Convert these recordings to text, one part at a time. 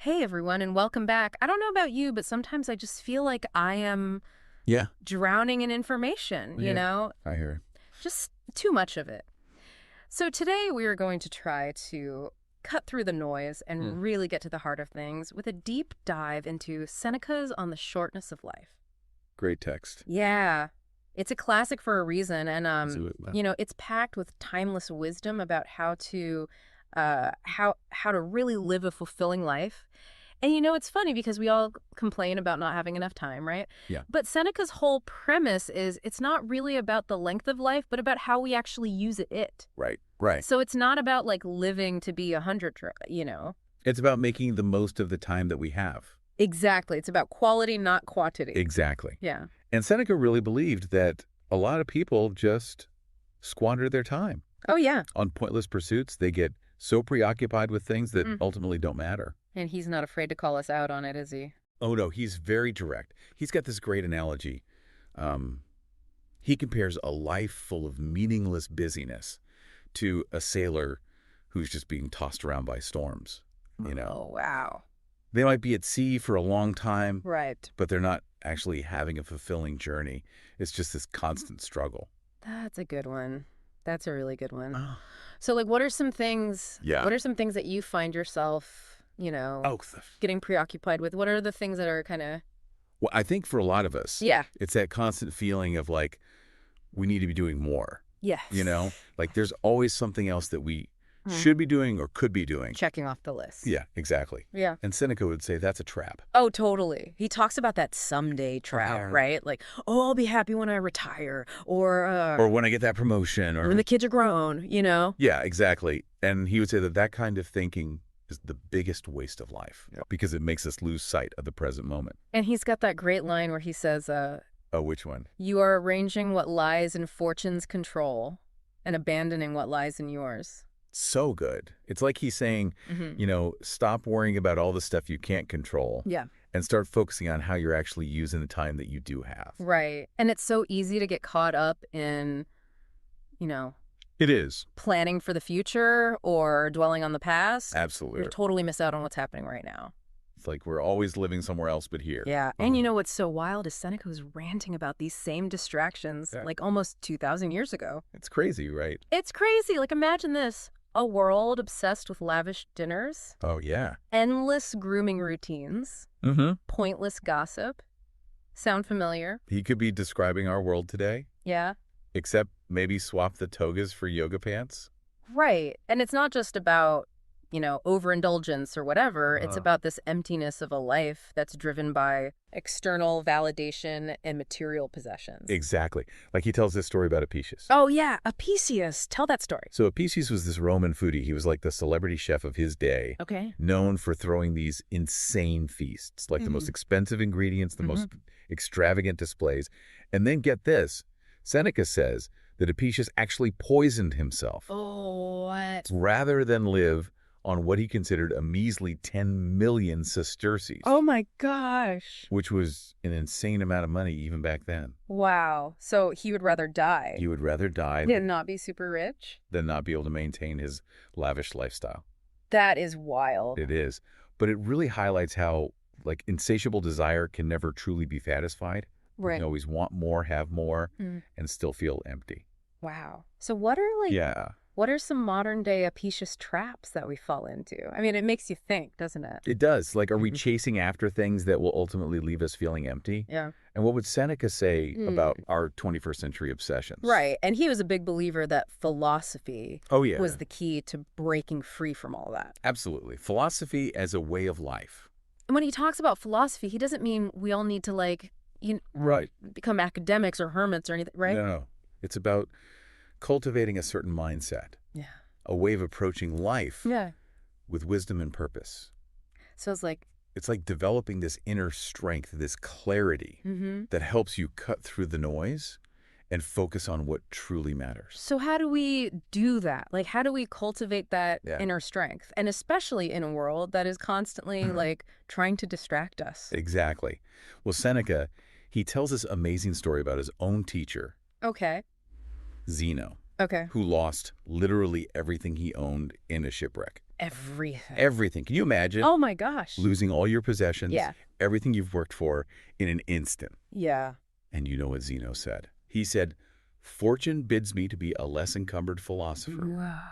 Hey everyone, and welcome back. I don't know about you, but sometimes I just feel like I am Yeah. drowning in information, Yeah. I hear. just too much of it. So today we are going to try to cut through the noise Mm. and really get to the heart of things with a deep dive into Seneca's On the Shortness of Life. Great text. Yeah, it's a classic for a reason, and Absolutely. it's packed with timeless wisdom about how to really live a fulfilling life. And it's funny because we all complain about not having enough time, right? Yeah. But Seneca's whole premise is it's not really about the length of life, but about how we actually use it. Right. Right. So it's not about like living to be 100. It's about making the most of the time that we have. Exactly. It's about quality, not quantity. Exactly. Yeah. And Seneca really believed that a lot of people just squander their time Oh, yeah. on pointless pursuits. They get so preoccupied with things that Mm. ultimately don't matter. And he's not afraid to call us out on it, is he? Oh, no, he's very direct. He's got this great analogy. Um, he compares a life full of meaningless busyness to a sailor who's just being tossed around by storms, you know? Oh, wow. They might be at sea for a long time, Right. but they're not actually having a fulfilling journey. It's just this constant struggle. That's a good one. That's a really good one. Oh. So, like, what are some things? Yeah. What are some things that you find yourself, Oh, getting preoccupied with? What are the things that are kind of? well, I think for a lot of us, Yeah. it's that constant feeling of like, we need to be doing more, Yes. Like there's always something else that we Hmm. should be doing or could be doing. Checking off the list. Yeah, exactly. Yeah. And Seneca would say that's a trap. Oh, totally. He talks about that someday trap, Uh-huh. right? Like, oh, I'll be happy when I retire, or Or when I get that promotion or when the kids are grown. yeah, exactly. And he would say that that kind of thinking is the biggest waste of life because it makes us lose sight of the present moment. And he's got that great line where he says, Oh, which one? "You are arranging what lies in fortune's control, and abandoning what lies in yours." So good. It's like he's saying, Mm-hmm. stop worrying about all the stuff you can't control Yeah. and start focusing on how you're actually using the time that you do have. Right. And it's so easy to get caught up in, you know, It is. planning for the future or dwelling on the past. Absolutely. You're totally miss out on what's happening right now. It's like we're always living somewhere else but here. Yeah. And what's so wild is Seneca was ranting about these same distractions Yeah. like almost 2,000 years ago. It's crazy, right? It's crazy. Like, imagine this. A world obsessed with lavish dinners, Oh, yeah. endless grooming routines, Mm-hmm. pointless gossip. Sound familiar? He could be describing our world today, Yeah. except maybe swap the togas for yoga pants. Right. And it's not just about, overindulgence or whatever. It's Uh-huh. about this emptiness of a life that's driven by external validation and material possessions. Exactly. Like he tells this story about Apicius. Oh, yeah. Apicius. Tell that story. So Apicius was this Roman foodie. He was like the celebrity chef of his day, Okay. known for throwing these insane feasts, like the most expensive ingredients, the most extravagant displays. And then get this, Seneca says that Apicius actually poisoned himself Oh, what? rather than live on what he considered a measly 10 million sesterces, Oh, my gosh. which was an insane amount of money even back then. Wow. So he would rather die He would rather die than not be super rich? than not be able to maintain his lavish lifestyle. That is wild. It is. But it really highlights how, like, insatiable desire can never truly be satisfied. Right. You always want more, have more, Mm. and still feel empty. Wow. So what are Yeah, what are some modern day Apicius traps that we fall into? I mean, it makes you think, doesn't it? it does. Like, are we Mhm. chasing after things that will ultimately leave us feeling empty? Yeah. And what would Seneca say about our 21st century obsessions? Right. And he was a big believer that philosophy Oh, yeah. was the key to breaking free from all that. Absolutely. Philosophy as a way of life. And when he talks about philosophy, he doesn't mean we all need to Right. become academics or hermits or anything, right? No. It's about cultivating a certain mindset, Yeah. a way of approaching life Yeah. with wisdom and purpose. So it's like, It's like developing this inner strength, this clarity that helps you cut through the noise and focus on what truly matters. so how do we do that? Like, how do we cultivate that Yeah. inner strength? And especially in a world that is constantly like trying to distract us. Exactly. Well, Seneca, he tells this amazing story about his own teacher, Okay. Zeno, Okay. who lost literally everything he owned in a shipwreck. Everything. Everything. Can you imagine Oh my gosh. losing all your possessions, Yeah. everything you've worked for in an instant? Yeah. And you know what Zeno said? He said, "Fortune bids me to be a less encumbered philosopher." Wow.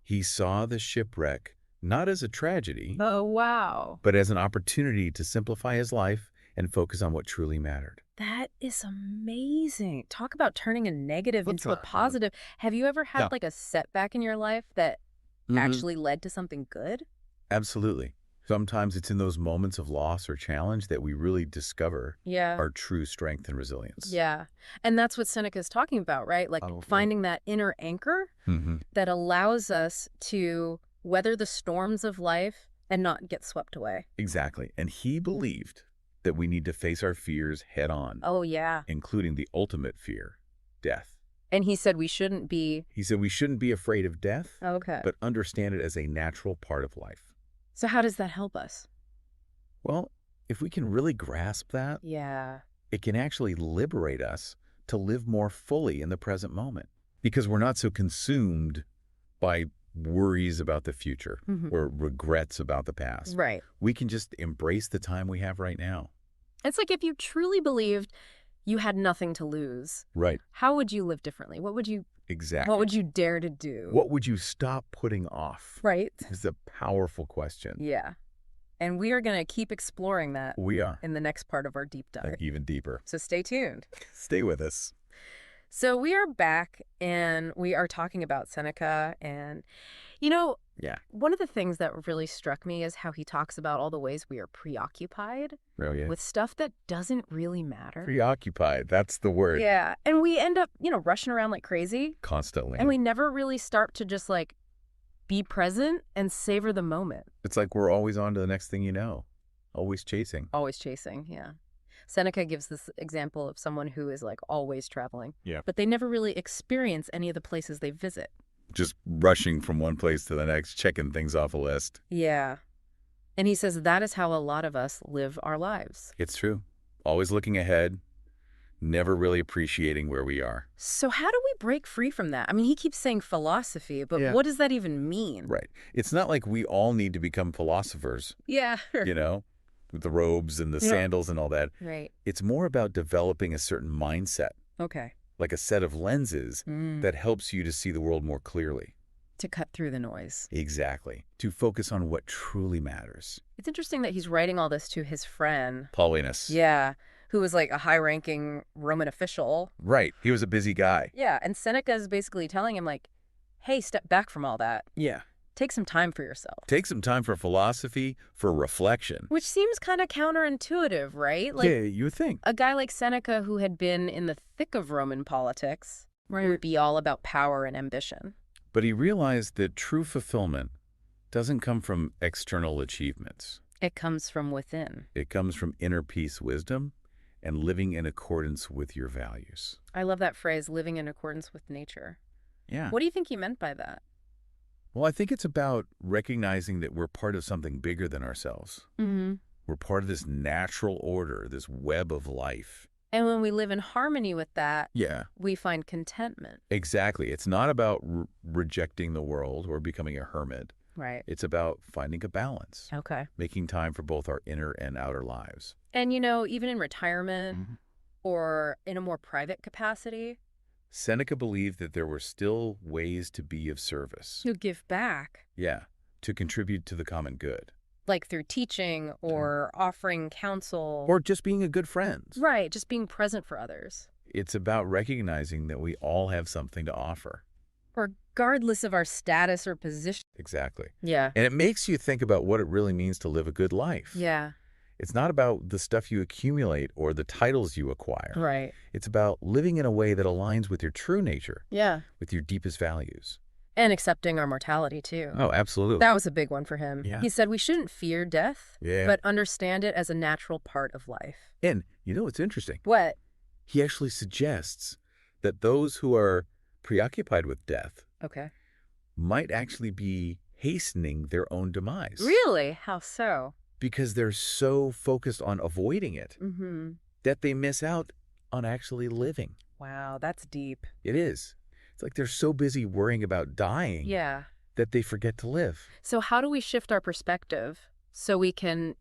He saw the shipwreck not as a tragedy, Oh, wow. but as an opportunity to simplify his life and focus on what truly mattered. That is amazing. Talk about turning a negative Flip into a side. positive. Have you ever Yeah. had like a setback in your life that actually led to something good? Absolutely. Sometimes it's in those moments of loss or challenge that we really discover Yeah. our true strength and resilience. Yeah. And that's what Seneca is talking about, right? Like Powerful. finding that inner anchor that allows us to weather the storms of life and not get swept away. Exactly. And he believed that we need to face our fears head on, Oh, yeah. including the ultimate fear, death. And he said we shouldn't be. He said we shouldn't be afraid of death, Okay. but understand it as a natural part of life. So how does that help us? Well, if we can really grasp that, Yeah. it can actually liberate us to live more fully in the present moment because we're not so consumed by worries about the future or regrets about the past. Right. We can just embrace the time we have right now. It's like if you truly believed you had nothing to lose, Right. how would you live differently? What would you Exactly. dare to do? What would you stop putting off? Right. Is a powerful question. Yeah. And we are going to keep exploring that We are. in the next part of our deep dive. Like even deeper. So stay tuned. Stay with us. So we are back and we are talking about Seneca. And, you know, Yeah. one of the things that really struck me is how he talks about all the ways we are preoccupied Brilliant. with stuff that doesn't really matter. Preoccupied. That's the word. Yeah. And we end up, rushing around like crazy. Constantly. And we never really start to just like be present and savor the moment. It's like we're always on to the next thing you know. Always chasing. Always chasing, yeah. Seneca gives this example of someone who is like always traveling. Yeah. But they never really experience any of the places they visit. Just rushing from one place to the next, checking things off a list. Yeah. And he says that is how a lot of us live our lives. It's true. Always looking ahead, never really appreciating where we are. So how do we break free from that? I mean, he keeps saying philosophy, but Yeah. what does that even mean? Right. It's not like we all need to become philosophers, Yeah. you know, with the robes and the Yeah. sandals and all that. Right. It's more about developing a certain mindset, Okay. like a set of lenses Mm. that helps you to see the world more clearly. To cut through the noise. Exactly. To focus on what truly matters. It's interesting that he's writing all this to his friend. Paulinus. Yeah. Who was like a high-ranking Roman official. Right. He was a busy guy. Yeah. And Seneca is basically telling him like, hey, step back from all that. Yeah. Take some time for yourself. Take some time for philosophy, for reflection. Which seems kind of counterintuitive, right? Like Yeah, you would think. a guy like Seneca who had been in the thick of Roman politics would be all about power and ambition. But he realized that true fulfillment doesn't come from external achievements. It comes from within. It comes from inner peace wisdom and living in accordance with your values. I love that phrase, living in accordance with nature. Yeah. What do you think he meant by that? Well, I think it's about recognizing that we're part of something bigger than ourselves. Mm-hmm. We're part of this natural order, this web of life. And when we live in harmony with that, Yeah. we find contentment. Exactly. It's not about rejecting the world or becoming a hermit. Right. It's about finding a balance, Okay. making time for both our inner and outer lives. And, even in retirement or in a more private capacity, Seneca believed that there were still ways to be of service. you give back, Yeah, to contribute to the common good. like through teaching or offering counsel. Or just being a good friend. Right, just being present for others. It's about recognizing that we all have something to offer. Regardless of our status or position. Exactly. Yeah. And it makes you think about what it really means to live a good life. Yeah. It's not about the stuff you accumulate or the titles you acquire. Right. It's about living in a way that aligns with your true nature, Yeah. with your deepest values. And accepting our mortality, too. Oh, absolutely. That was a big one for him. Yeah. He said we shouldn't fear death, Yeah. but understand it as a natural part of life. And you know what's interesting? What? He actually suggests that those who are preoccupied with death Okay. might actually be hastening their own demise. Really? How so? Because they're so focused on avoiding it Mm-hmm. that they miss out on actually living. Wow, that's deep. It is. It's like they're so busy worrying about dying Yeah. that they forget to live. So how do we shift our perspective so we can,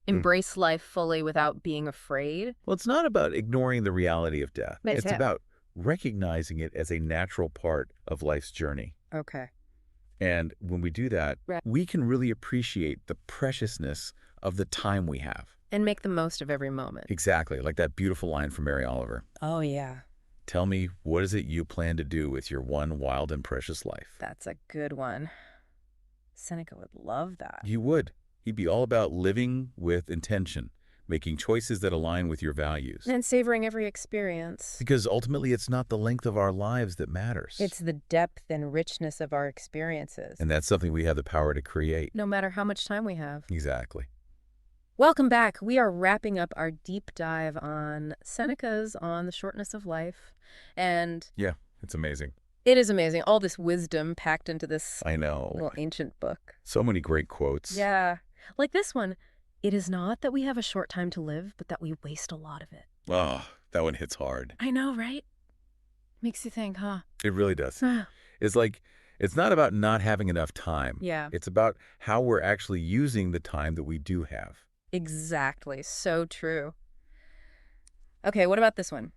embrace life fully without being afraid? Well, it's not about ignoring the reality of death. That's It's it. about recognizing it as a natural part of life's journey. Okay. And when we do that, Right. we can really appreciate the preciousness of the time we have. And make the most of every moment. Exactly, like that beautiful line from Mary Oliver. Oh, yeah. Tell me, what is it you plan to do with your one wild and precious life? That's a good one. Seneca would love that. You would. He'd be all about living with intention, making choices that align with your values. And savoring every experience. Because ultimately, it's not the length of our lives that matters. It's the depth and richness of our experiences. And that's something we have the power to create. No matter how much time we have. Exactly. Welcome back. We are wrapping up our deep dive on Seneca's On the Shortness of Life. And Yeah, it's amazing. it is amazing. All this wisdom packed into this I know. little ancient book. So many great quotes. Yeah. Like this one. It is not that we have a short time to live, but that we waste a lot of it. Oh, that one hits hard. I know, right? Makes you think, huh? It really does. Ah, It's like, it's not about not having enough time. yeah, It's about how we're actually using the time that we do have. exactly. So true. Okay, what about this one?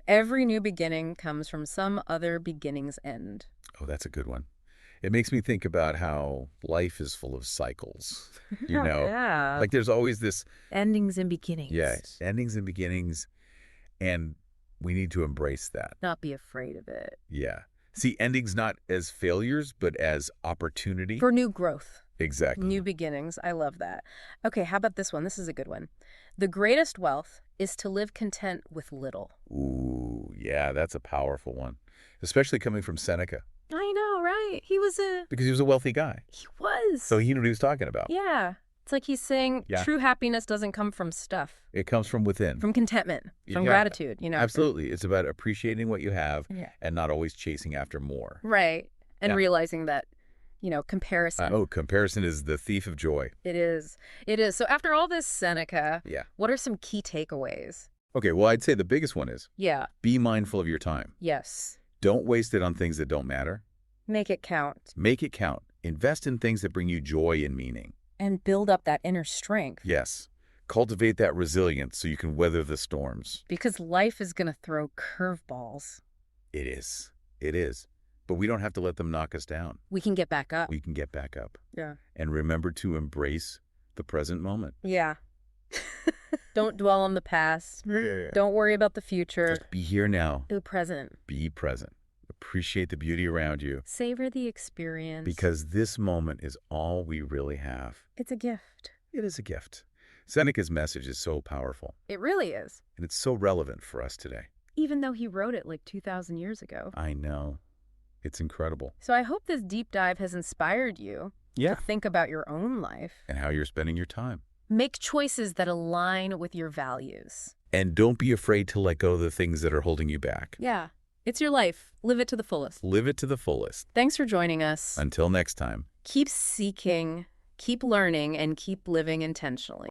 Every new beginning comes from some other beginning's end. Oh, that's a good one. It makes me think about how life is full of cycles, you know? Yeah. Like there's always this, Endings and beginnings. endings and beginnings, and we need to embrace that. Not be afraid of it. Yeah. See endings not as failures, but as opportunity. For new growth. Exactly. New beginnings. I love that. Okay, how about this one? This is a good one. The greatest wealth is to live content with little. Ooh, yeah, that's a powerful one, especially coming from Seneca, I know, right? He was because he was a wealthy guy. He was. So he knew what he was talking about. Yeah. It's like he's saying Yeah. true happiness doesn't come from stuff, It comes from within. from contentment, from Yeah, gratitude, Absolutely. It's about appreciating what you have Yeah. and not always chasing after more. Right. And Yeah. realizing that, comparison. Comparison is the thief of joy. It is. It is. So after all this Seneca, Yeah. what are some key takeaways? Okay, well, I'd say the biggest one is Yeah. be mindful of your time. Yes. Don't waste it on things that don't matter. Make it count. Make it count. Invest in things that bring you joy and meaning. And build up that inner strength. Yes. Cultivate that resilience so you can weather the storms. Because life is going to throw curveballs. It is. It is. But we don't have to let them knock us down. We can get back up. We can get back up. Yeah. And remember to embrace the present moment. Yeah. Don't dwell on the past. Don't worry about the future. Just be here now. Be present. Be present. Appreciate the beauty around you. Savor the experience. Because this moment is all we really have. it's a gift. It is a gift. Seneca's message is so powerful, It really is. and it's so relevant for us today. Even though he wrote it like 2,000 years ago. I know. It's incredible. So I hope this deep dive has inspired you Yeah. to think about your own life. And how you're spending your time. Make choices that align with your values. And don't be afraid to let go of the things that are holding you back. Yeah. It's your life. Live it to the fullest. Live it to the fullest. Thanks for joining us. Until next time. Keep seeking, keep learning, and keep living intentionally.